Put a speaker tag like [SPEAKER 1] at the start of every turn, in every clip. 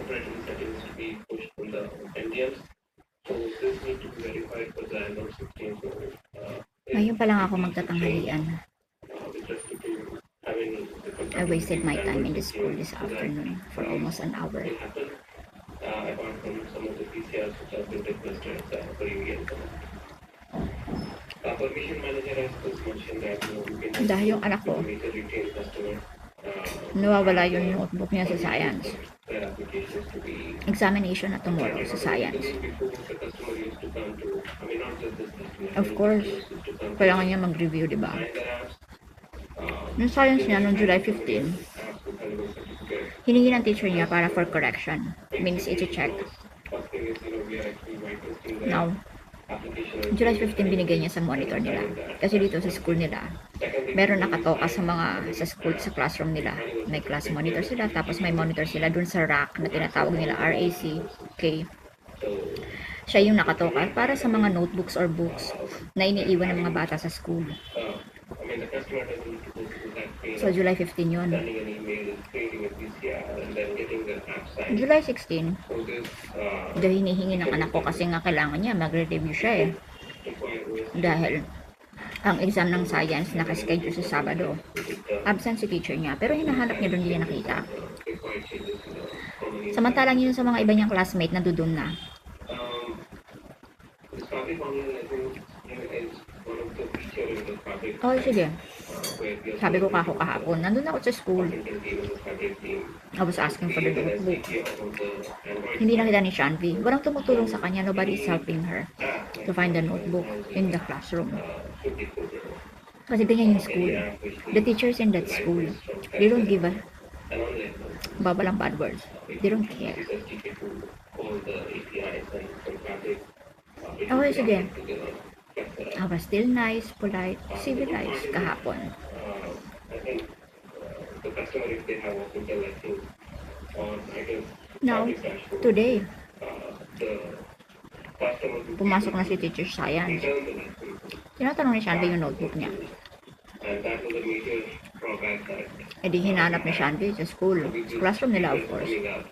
[SPEAKER 1] operating settings to be pushed from the NDMs. So this need to be verified for the Android 16. So
[SPEAKER 2] Ngayon pa lang ako magtatanghalian.
[SPEAKER 1] with respect to having the
[SPEAKER 2] I wasted my time in the school this afternoon for almost an hour.
[SPEAKER 1] will happen apart from some of the PCRs which have been requested for UEL. Permission manager has just mentioned that you can
[SPEAKER 2] Dahil yung anak ko,
[SPEAKER 1] major retail customer
[SPEAKER 2] nawawala yung notebook niya sa science.
[SPEAKER 1] their applications to be
[SPEAKER 2] Examination na tomorrow sa science.
[SPEAKER 1] before the customer used to come to, I mean not just this customer,
[SPEAKER 2] Of course,
[SPEAKER 1] used to come to
[SPEAKER 2] kailangan niya mag-review, di ba?
[SPEAKER 1] find their apps,
[SPEAKER 2] Yung science niya noong July 15,
[SPEAKER 1] apps with relevant certificate.
[SPEAKER 2] hiningi ng teacher niya para for correction. Means i-check.
[SPEAKER 1] First thing is, we are actually whitelisting the
[SPEAKER 2] Now,
[SPEAKER 1] application.
[SPEAKER 2] July 15 binigay niya sa monitor nila. Kasi dito sa school nila, meron nakatoka sa school, sa classroom nila. May class monitor sila, tapos may monitor sila dun sa rack na tinatawag nila RACK. Siya yung nakatoka para sa mga notebooks or books na iniiwan ng mga bata sa school.
[SPEAKER 1] I mean, the customer doesn't need to go through that pain
[SPEAKER 2] So,
[SPEAKER 1] of
[SPEAKER 2] July 15 yun.
[SPEAKER 1] sending an email, creating a PCR, and then getting the app signed.
[SPEAKER 2] July 16,
[SPEAKER 1] So this
[SPEAKER 2] dahil hinihingi ng anak ko kasi nga kailangan niya magre-review siya eh.
[SPEAKER 1] required OS
[SPEAKER 2] Dahil ang exam ng science nakaschedule sa Sabado. Absent si teacher niya, pero hinahanap niya doon, hindi niya nakita.
[SPEAKER 1] required changes in the common
[SPEAKER 2] Samantalang yun sa mga iba niyang classmate na doon na.
[SPEAKER 1] This fabric online license is one of the feature in the fabric
[SPEAKER 2] Okay, sige.
[SPEAKER 1] where we are
[SPEAKER 2] Sabi ko kako kahapon, nandun ako sa school.
[SPEAKER 1] content given the fabric team.
[SPEAKER 2] I was asking for the notebook.
[SPEAKER 1] SDK of the Android
[SPEAKER 2] Hindi nakita ni Shanvi. Walang tumutulong sa kanya. Nobody is helping her to find the notebook in the classroom.
[SPEAKER 1] 54
[SPEAKER 2] Kasi ganyan yung school. The teachers in that school, they don't give a
[SPEAKER 1] and online
[SPEAKER 2] babalang bad words. They don't care.
[SPEAKER 1] this SDK to all the APIs and some fabric.
[SPEAKER 2] Okay, sige.
[SPEAKER 1] Together.
[SPEAKER 2] I was still nice, polite, civilized kahapon.
[SPEAKER 1] I think the customer, if they have a hotel, I think, on I guess
[SPEAKER 2] Now,
[SPEAKER 1] fabric dashboard,
[SPEAKER 2] today,
[SPEAKER 1] the customer will
[SPEAKER 2] pumasok na si teacher science.
[SPEAKER 1] return the license,
[SPEAKER 2] Tinatanong ni Shanvi yung notebook niya.
[SPEAKER 1] and that was a major drawback that
[SPEAKER 2] E di hinanap ni Shanvi sa school. Sa classroom nila, of course.
[SPEAKER 1] coming up,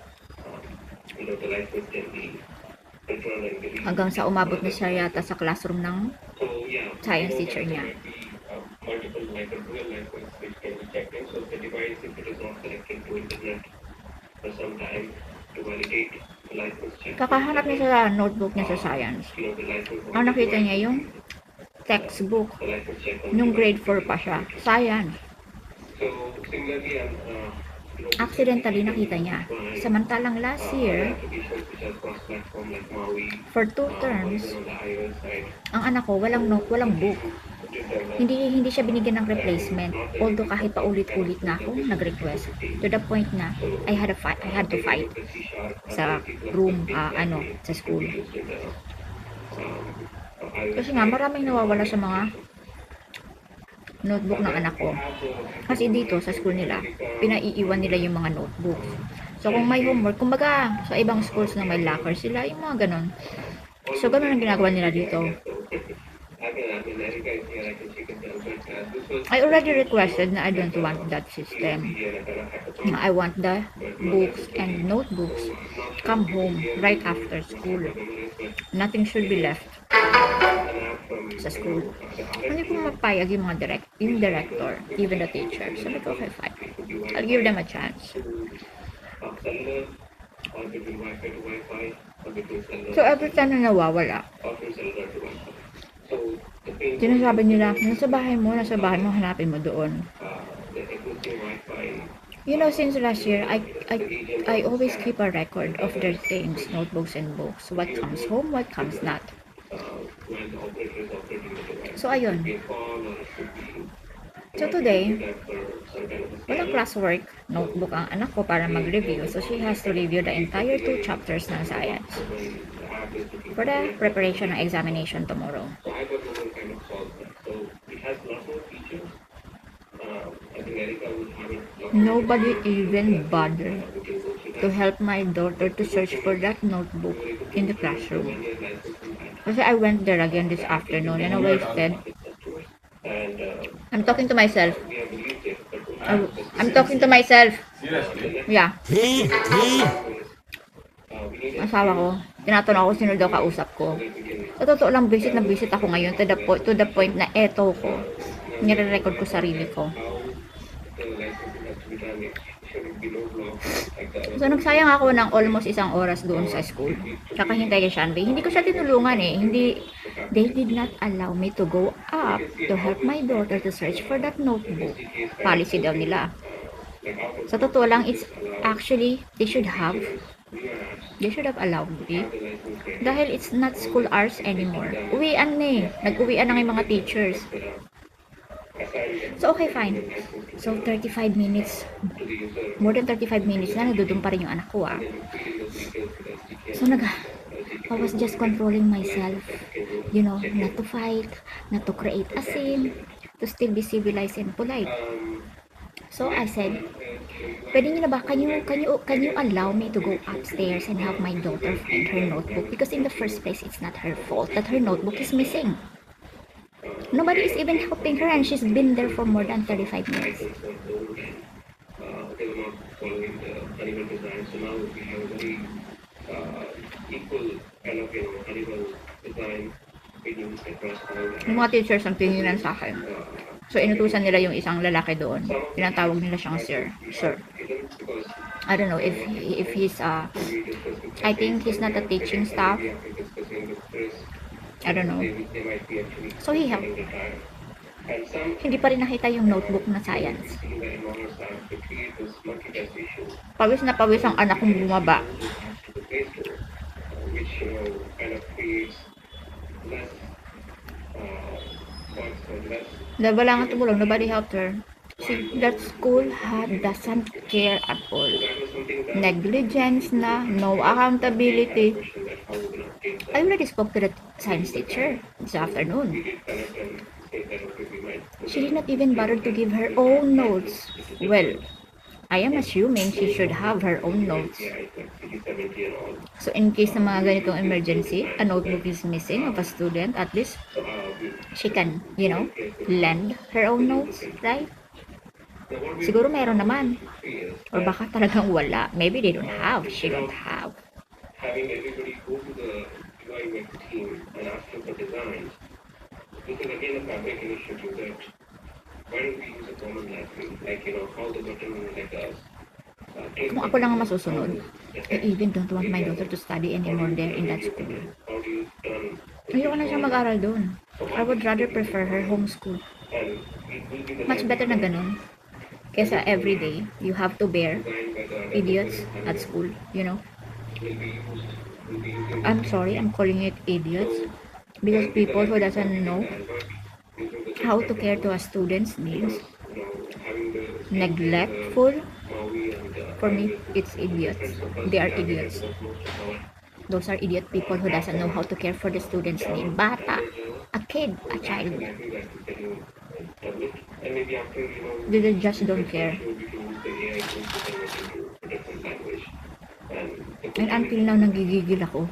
[SPEAKER 1] the license can be returned and deleted.
[SPEAKER 2] Hanggang sa umabot na siya yata sa classroom ng
[SPEAKER 1] So yeah,
[SPEAKER 2] science teacher niya.
[SPEAKER 1] there might be multiple like a dual license which can be checked in. So the device, if it is not connected to internet for some time to validate the license check,
[SPEAKER 2] Kakahanap niya sa notebook niya sa science.
[SPEAKER 1] the license
[SPEAKER 2] Ang nakita niya yung textbook.
[SPEAKER 1] the license check on
[SPEAKER 2] Nung grade 4 pa siya. Science.
[SPEAKER 1] So similarly,
[SPEAKER 2] Accidentally nakita niya. Samantalang last year,
[SPEAKER 1] applications which are cross-platform like Maui,
[SPEAKER 2] for 2 terms,
[SPEAKER 1] on the iOS side,
[SPEAKER 2] ang anak ko walang note, walang book. Hindi siya binigyan ng replacement. Although kahit paulit-ulit na ako nag-request, to the point na I had to fight sa room sa school. Kasi nga maraming nawawala sa mga notebook ng anak ko. Kasi dito sa school nila, pinaiiwan nila yung mga notebooks. So kung may homework, kumbaga sa ibang schools na may locker sila, yung mga ganon. So ganon ang ginagawa nila dito. I already requested na I don't want that system. I want the books and notebooks come home right after school. Nothing should be left sa school. Hindi ko mapayag yung mga yung director, even the teacher. Sabi ko, okay, fine. I'll give them a chance. So every time na nawawala, sinasabi nila, nasa bahay mo, hanapin mo doon. You know, since last year, I always keep a record of their things, notebooks and books. What comes home, what comes not. So, ayun. So, today, walang classwork, notebook ang anak ko para mag-review. So, she has to review the entire 2 chapters ng science for the preparation ng examination tomorrow. Nobody even bothered to help my daughter to search for that notebook in the classroom. Kasi I went there again this afternoon and I wasted. I'm talking to myself. I'm talking to myself. Yeah. asawa ko, tinatanong ako sino daw kausap ko. Sa totoo lang, visit na visit ako ngayon to the point na eto ko, nire-record ko sarili ko. So, nagsayang ako ng almost 1 oras doon sa school. Kakahintay kay Shanbei. Hindi ko siya tinulungan eh. They did not allow me to go up to help my daughter to search for that notebook. Policy daw nila. Sa totoo lang, it's actually, they should have allowed me. Dahil it's not school hours anymore. Uwian na eh. Nag-uwian na nga yung mga teachers. So, okay, fine. So, 35 minutes. More than 35 minutes na, nandudun pa rin yung anak ko ah. So, I was just controlling myself. You know, not to fight, not to create a scene, to still be civilized and polite. So, I said, pwede nyo na ba, can you allow me to go upstairs and help my daughter find her notebook? Because in the first place, it's not her fault that her notebook is missing. Nobody is even helping her and she's been there for more than 35 minutes. Yung mga teachers ang tinginan sa akin. So, inutusan nila yung isang lalaki doon. Tinatawag nila siyang sir. I don't know if he's I think he's not a teaching staff. I don't know. So, he helped. Hindi pa rin nakita yung notebook na science. Pawis na pawis ang anak kong bumaba. Dahil wala nga tumulong, nobody helped her. See, that school doesn't care at all. Negligence na, no accountability. I already spoke to the science teacher this afternoon. She did not even bother to give her own notes. Well, I am assuming she should have her own notes. So in case na mga ganitong emergency, a notebook is missing of a student, at least she can, lend her own notes, right? Siguro meron naman. Or baka talagang wala. Maybe they don't have. She don't have.
[SPEAKER 1] Having everybody go to the UI team and ask them for designs, this is again a fabric initiative that why don't we use a common library, like, how the button like us.
[SPEAKER 2] Kung ako lang ang masusunod, I even don't want my daughter to study anymore there in that school. Ayoko na siya mag-aral doon. I would rather prefer her homeschool. Much better na ganun. Kesa everyday, you have to bear idiots at school, I'm sorry, I'm calling it idiots. Because people who doesn't know how to care to a student's needs, neglectful, for me, it's idiots. They are idiots. Those are idiot people who doesn't know how to care for the student's need. Bata, a kid, a child. They just don't care. And until now, nagigigil ako.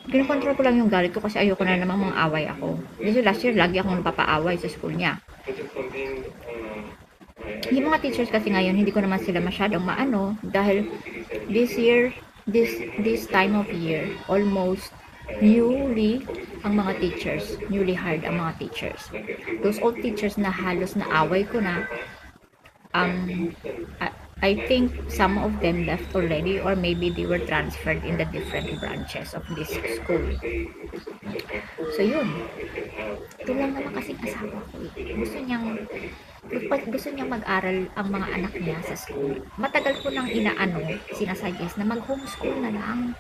[SPEAKER 2] Kinokontrol ko lang yung galit ko kasi ayoko na namang mga away ako. Kasi last year, lagi akong napapaaway sa school niya. Yung mga teachers kasi ngayon, hindi ko naman sila masyadong maano. Dahil this year, this time of year, almost newly hired ang mga teachers. Those old teachers na halos na away ko na, I think some of them left already or maybe they were transferred in the different branches of this school. So yun. Ito lang naman kasi asawa ko. Gusto niyang mag-aral ang mga anak niya sa school. Matagal ko nang sinasuggest na mag-homeschool na lang.